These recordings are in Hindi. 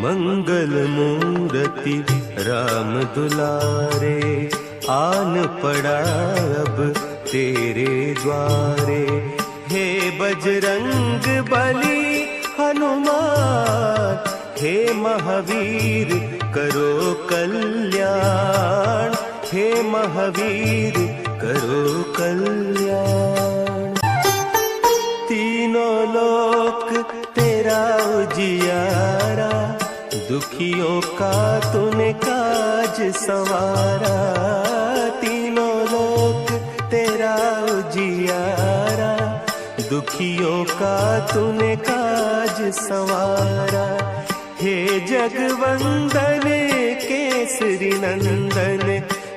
मंगल मूर्ति राम दुलारे, आन पड़ा अब तेरे द्वारे। हे बजरंग बली हनुमान, हे महावीर करो कल्याण, हे महावीर करो कल्याण। तीनों लोक तेरा उजियारा, दुखियों का तूने काज संवारा। तीनों लोक तेरा उजियारा, दुखियों का तूने काज संवारा। हे जगवंदन केसरी नंदन,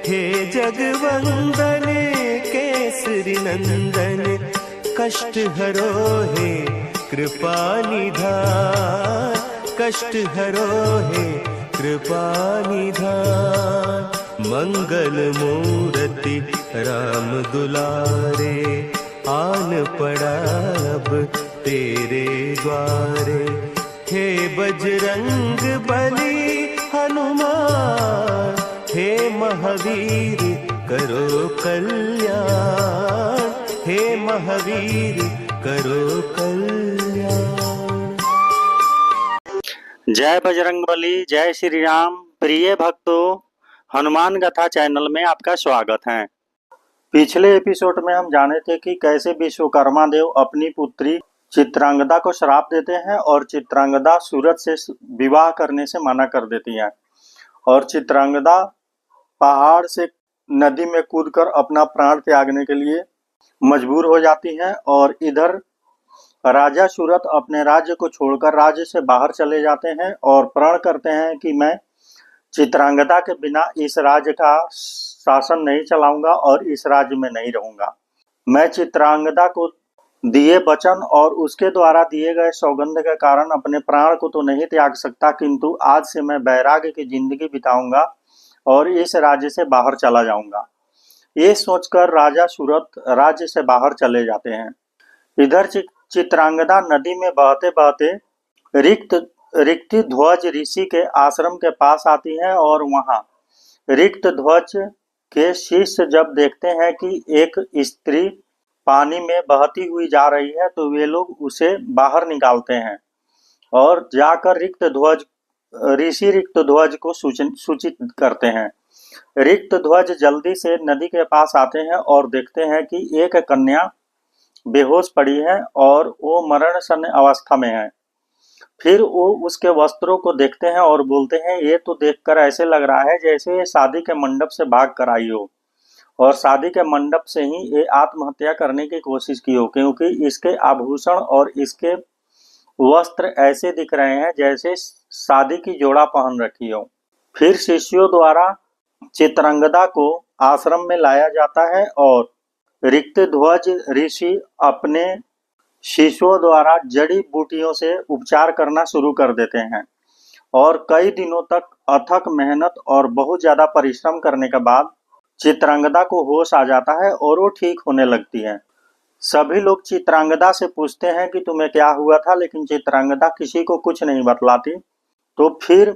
हे जगवंदन केसरी नंदन। कष्ट हरो हे कृपा निधान, कष्ट हरो हे कृपा निधान। मंगल मूर्ति राम दुलारे, आन पड़ा अब तेरे द्वारे। हे बजरंग बली हनुमान, हे महावीर करो कल्याण, हे महावीर करो कल्याण। जय बजरंगबली, जय श्री राम। प्रिय भक्तों, हनुमान गाथा चैनल में आपका स्वागत है। पिछले एपिसोड में हम जाने थे कि कैसे विश्वकर्मा देव अपनी पुत्री चित्रांगदा को श्राप देते हैं और चित्रांगदा सूरज से विवाह करने से मना कर देती है और चित्रांगदा पहाड़ से नदी में कूदकर अपना प्राण त्यागने के लिए मजबूर हो जाती है। और इधर राजा सूरत अपने राज्य को छोड़कर राज्य से बाहर चले जाते हैं और प्रण करते हैं कि मैं चित्रांगदा के बिना इस राज्य का शासन नहीं चलाऊंगा और इस राज्य में नहीं रहूंगा। मैं चित्रांगदा को दिए वचन और उसके द्वारा दिए गए सौगंध के कारण अपने प्राण को तो नहीं त्याग सकता, किंतु आज से मैं वैराग्य की जिंदगी बिताऊंगा और इस राज्य से बाहर चला जाऊंगा। ये सोचकर राजा सूरत राज्य से बाहर चले जाते हैं। इधर चित्रांगदा नदी में बहते बहते रिक्त ध्वज ऋषि के आश्रम के पास आती है और वहां रिक्त ध्वज के शिष्य जब देखते हैं कि एक स्त्री पानी में बहती हुई जा रही है तो वे लोग उसे बाहर निकालते हैं और जाकर ऋषि रिक्त ध्वज को सूचित करते हैं। रिक्त ध्वज जल्दी से नदी के पास आते हैं और देखते हैं कि एक कन्या बेहोश पड़ी है और वो मरणशन अवस्था में है। फिर वो उसके वस्त्रों को देखते हैं और बोलते हैं, ये तो देखकर ऐसे लग रहा है जैसे ये शादी के मंडप से भाग कर आई हो और शादी के मंडप से ही ये आत्महत्या करने की कोशिश की हो, क्योंकि इसके आभूषण और इसके वस्त्र ऐसे दिख रहे हैं जैसे शादी की जोड़ा पहन रखी हो। फिर शिष्यों द्वारा चित्रांगदा को आश्रम में लाया जाता है और रिक्त ध्वज ऋषि अपने शिष्यों द्वारा जड़ी बूटियों से उपचार करना शुरू कर देते हैं और कई दिनों तक अथक मेहनत और बहुत ज्यादा परिश्रम करने के बाद चित्रांगदा को होश आ जाता है और वो ठीक होने लगती है। सभी लोग चित्रांगदा से पूछते हैं कि तुम्हें क्या हुआ था, लेकिन चित्रांगदा किसी को कुछ नहीं बतलाती। तो फिर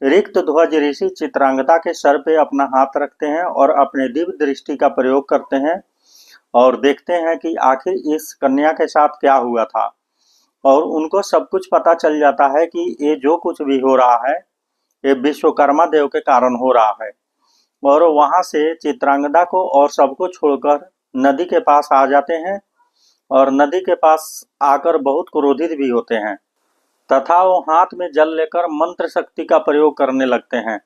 रिक्त ध्वज ऋषि चित्रांगदा के सर पे अपना हाथ रखते हैं और अपने दिव्य दृष्टि का प्रयोग करते हैं और देखते हैं कि आखिर इस कन्या के साथ क्या हुआ था। और उनको सब कुछ पता चल जाता है कि ये जो कुछ भी हो रहा है ये विश्वकर्मा देव के कारण हो रहा है। और वहां से चित्रांगदा को और सबको छोड़कर नदी के पास आ जाते हैं और नदी के पास आकर बहुत क्रोधित भी होते हैं तथा वो हाथ में जल लेकर मंत्र शक्ति का प्रयोग करने लगते हैं।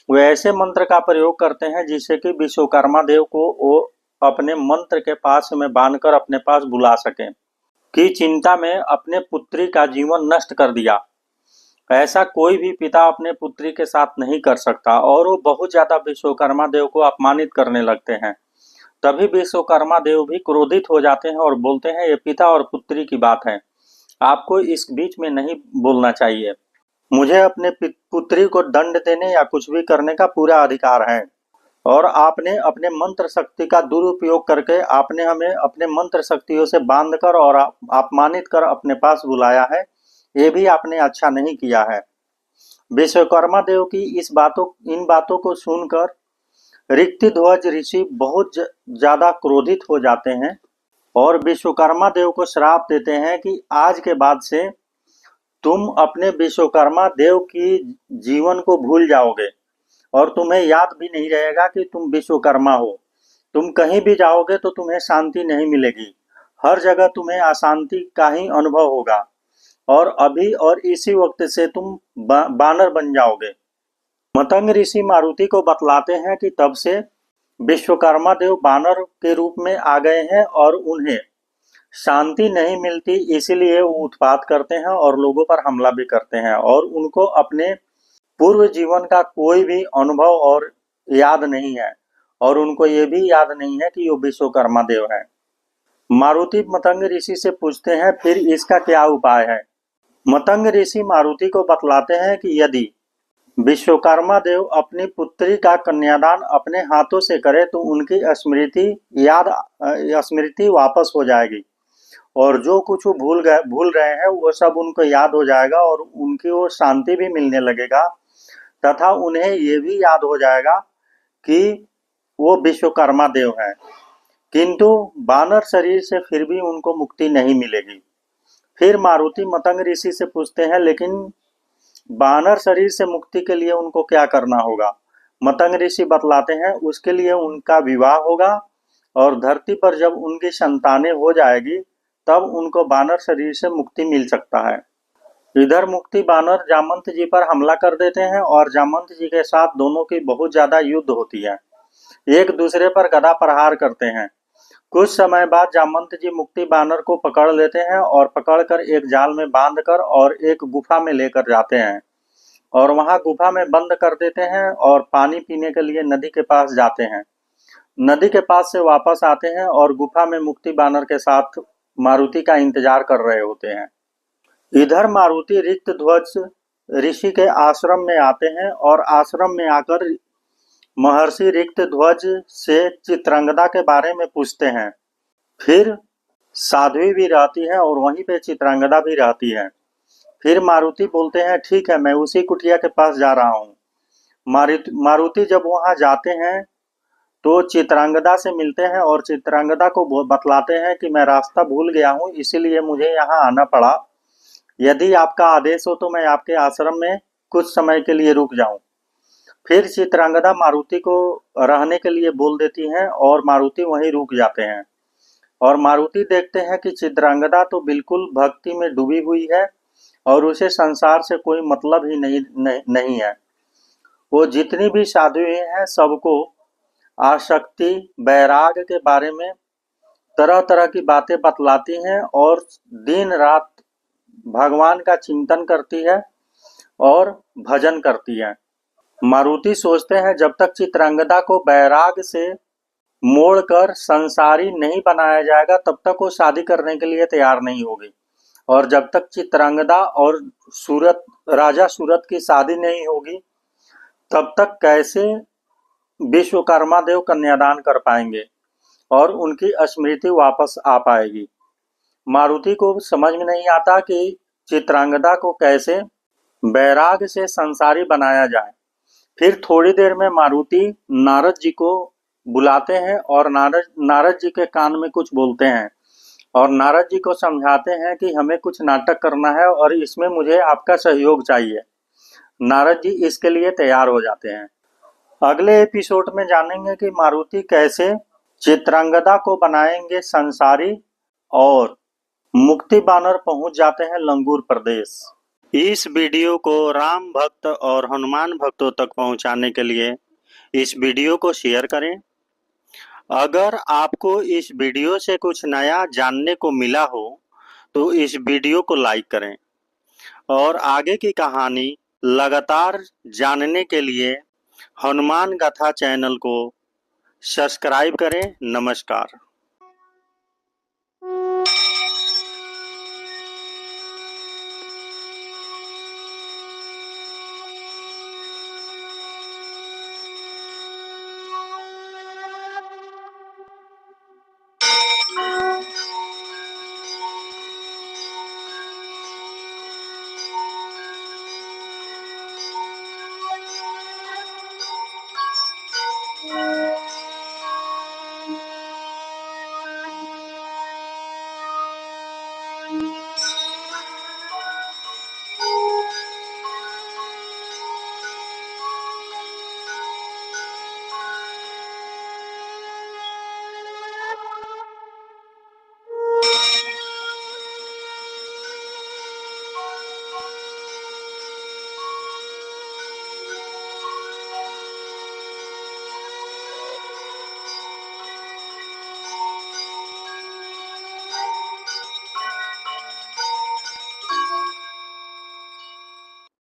वे ऐसे मंत्र का प्रयोग करते हैं जिससे कि विश्वकर्मा देव को वो अपने मंत्र के पास में बांधकर अपने पास बुला सकें। की चिंता में अपने पुत्री का जीवन नष्ट कर दिया। ऐसा कोई भी पिता अपने पुत्री के साथ नहीं कर सकता और वो बहुत ज्यादा विश्वकर्मा देव को अपमानित करने लगते हैं। तभी विश्वकर्मा देव भी क्रोधित हो जाते हैं और बोलते हैं, ये पिता और पुत्री की बात है, आपको इस बीच में नहीं बोलना चाहिए। मुझे अपने पुत्री को दंड देने या कुछ भी करने का पूरा अधिकार है और आपने अपने मंत्र शक्ति का दुरुपयोग करके आपने हमें अपने मंत्र शक्तियों से बांधकर और अपमानित कर अपने पास बुलाया है, ये भी आपने अच्छा नहीं किया है। विश्वकर्मा देव की इन बातों को सुनकर ऋक्तिध्वज ऋषि बहुत ज्यादा क्रोधित हो जाते हैं और विश्वकर्मा देव को श्राप देते हैं कि आज के बाद से तुम अपने विश्वकर्मा देव की जीवन को भूल जाओगे और तुम्हें याद भी नहीं रहेगा कि तुम विश्वकर्मा हो। तुम कहीं भी जाओगे तो तुम्हें शांति नहीं मिलेगी, हर जगह तुम्हें अशांति का ही अनुभव होगा और अभी और इसी वक्त से तुम बानर बन जाओगे। मतंग ऋषि मारुति को बतलाते हैं कि तब से विश्वकर्मा देव बानर के रूप में आ गए हैं और उन्हें शांति नहीं मिलती, इसीलिए वो उत्पात करते हैं और लोगों पर हमला भी करते हैं और उनको अपने पूर्व जीवन का कोई भी अनुभव और याद नहीं है और उनको ये भी याद नहीं है कि वो विश्वकर्मा देव है। मारुति मतंग ऋषि से पूछते हैं फिर इसका क्या उपाय है। मतंग ऋषि मारुति को बतलाते हैं कि यदि विश्वकर्मा देव अपनी पुत्री का कन्यादान अपने हाथों से करे तो उनकी स्मृति वापस हो जाएगी और जो कुछ वो भूल रहे हैं वो सब उनको याद हो जाएगा और उनकी वो शांति भी मिलने लगेगा तथा उन्हें ये भी याद हो जाएगा कि वो विश्वकर्मा देव हैं। किंतु बानर शरीर से फिर भी उनको मुक्ति नहीं मिलेगी। फिर मारुति मतंग ऋषि से पूछते हैं लेकिन बानर शरीर से मुक्ति के लिए उनको क्या करना होगा। मतंग ऋषि बतलाते हैं उसके लिए उनका विवाह होगा और धरती पर जब उनकी संतानें हो जाएगी तब उनको बानर शरीर से मुक्ति मिल सकता है। इधर मुक्ति बानर जामंत जी पर हमला कर देते हैं और जामंत जी के साथ दोनों की बहुत ज्यादा युद्ध होती है, एक दूसरे पर गदा प्रहार करते हैं। कुछ समय बाद जामंत जी मुक्ति बानर को पकड़ लेते हैं और पकड़कर एक जाल में बांधकर और एक गुफा में लेकर जाते हैं और वहां गुफा में बंद कर देते हैं और पानी पीने के लिए नदी के पास जाते हैं। नदी के पास से वापस आते हैं और गुफा में मुक्ति बानर के साथ मारुति का इंतजार कर रहे होते हैं। इधर मारुति ऋक्तध्वज ऋषि के आश्रम में आते हैं और आश्रम में आकर महर्षि ऋक्तध्वज से चित्रांगदा के बारे में पूछते हैं। फिर साध्वी भी रहती है और वहीं पे चित्रांगदा भी रहती है। फिर मारुति बोलते हैं ठीक है मैं उसी कुटिया के पास जा रहा हूँ। मारुति जब वहां जाते हैं तो चित्रांगदा से मिलते हैं और चित्रांगदा को बतलाते हैं कि मैं रास्ता भूल गया हूँ इसीलिए मुझे यहाँ आना पड़ा, यदि आपका आदेश हो तो मैं आपके आश्रम में कुछ समय के लिए रुक जाऊं। फिर चित्रांगदा मारुति को रहने के लिए बोल देती हैं और मारुति वहीं रुक जाते हैं और मारुति देखते हैं कि चित्रांगदा तो बिल्कुल भक्ति में डूबी हुई है और उसे संसार से कोई मतलब ही नहीं है। वो जितनी भी साधुएं हैं सबको आसक्ति वैराग के बारे में तरह तरह की बातें बतलाती हैं और दिन रात भगवान का चिंतन करती है और भजन करती है। मारुति सोचते हैं जब तक चित्रांगदा को वैराग से मोड़कर संसारी नहीं बनाया जाएगा तब तक वो शादी करने के लिए तैयार नहीं होगी और जब तक चित्रांगदा और राजा सूरत की शादी नहीं होगी तब तक कैसे विश्वकर्मा देव कन्यादान कर पाएंगे और उनकी स्मृति वापस आ पाएगी। मारुति को समझ में नहीं आता कि चित्रांगदा को कैसे वैराग से संसारी बनाया जाए। फिर थोड़ी देर में मारुति नारद जी को बुलाते हैं और नारद जी के कान में कुछ बोलते हैं और नारद जी को समझाते हैं कि हमें कुछ नाटक करना है और इसमें मुझे आपका सहयोग चाहिए। नारद जी इसके लिए तैयार हो जाते हैं। अगले एपिसोड में जानेंगे कि मारुति कैसे चित्रांगदा को बनाएंगे संसारी और मुक्ति बानर पहुंच जाते हैं लंगूर प्रदेश। इस वीडियो को राम भक्त और हनुमान भक्तों तक पहुंचाने के लिए इस वीडियो को शेयर करें। अगर आपको इस वीडियो से कुछ नया जानने को मिला हो तो इस वीडियो को लाइक करें और आगे की कहानी लगातार जानने के लिए हनुमान गाथा चैनल को सब्सक्राइब करें। नमस्कार।